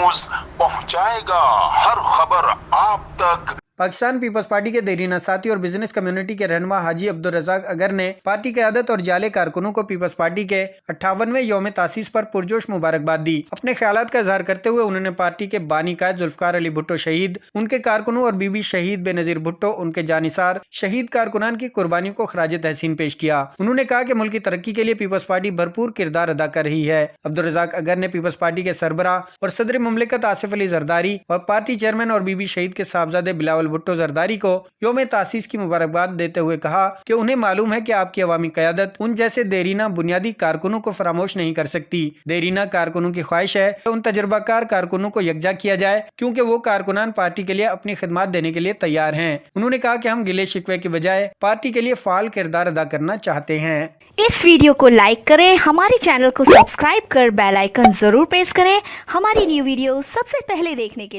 News पहुंचाएगा हर खबर आप तक। पाकिस्तान पीपल्स पार्टी के देरीना साथी और बिजनेस कम्युनिटी के रहनुमा हाजी अब्दुल रज़ाक अगर ने पार्टी क़यादत और जाले कारकुनों को पीपल्स पार्टी के 58वें यौम तासीस पर पुरजोश मुबारकबाद दी। अपने ख्यालात का इजहार करते हुए उन्होंने पार्टी के बानी कायद जुल्फ़िकार अली भुट्टो शहीद, उनके कारकुनों और बीबी शहीद बेनज़ीर भुट्टो, उनके जानिसार शहीद कारकुनान की कुर्बानी को खराज तहसीन पेश किया। उन्होंने कहा कि मुल्क की तरक्की के लिए पीपल्स पार्टी भरपूर किरदार अदा कर रही है। अब्दुल रज़ाक अगर ने पीपल्स पार्टी के सरबराह और सदर मुमलिकत आसिफ अली जरदारी और पार्टी चेयरमैन और बीबी शहीद के साहबजादे बिलावल भुट्टो जरदारी को यौम तासीस की मुबारकबाद देते हुए कहा कि उन्हें मालूम है कि आपकी अवामी क़यादत उन जैसे देरीना बुनियादी कारकुनों को फरामोश नहीं कर सकती। देरीना कारकुनों की ख्वाहिश है कि उन तजुर्बाकार कारकुनों को यकजा किया जाए, क्योंकि वो कारकुनान पार्टी के लिए अपनी खिदमत देने के लिए तैयार हैं। उन्होंने कहा कि हम गिले शिकवे के बजाय पार्टी के लिए फाल किरदार अदा करना चाहते हैं। इस वीडियो को लाइक करें, हमारे चैनल को सब्सक्राइब कर बेल आइकन जरूर प्रेस करें हमारी न्यू वीडियो सबसे पहले देखने के लिए।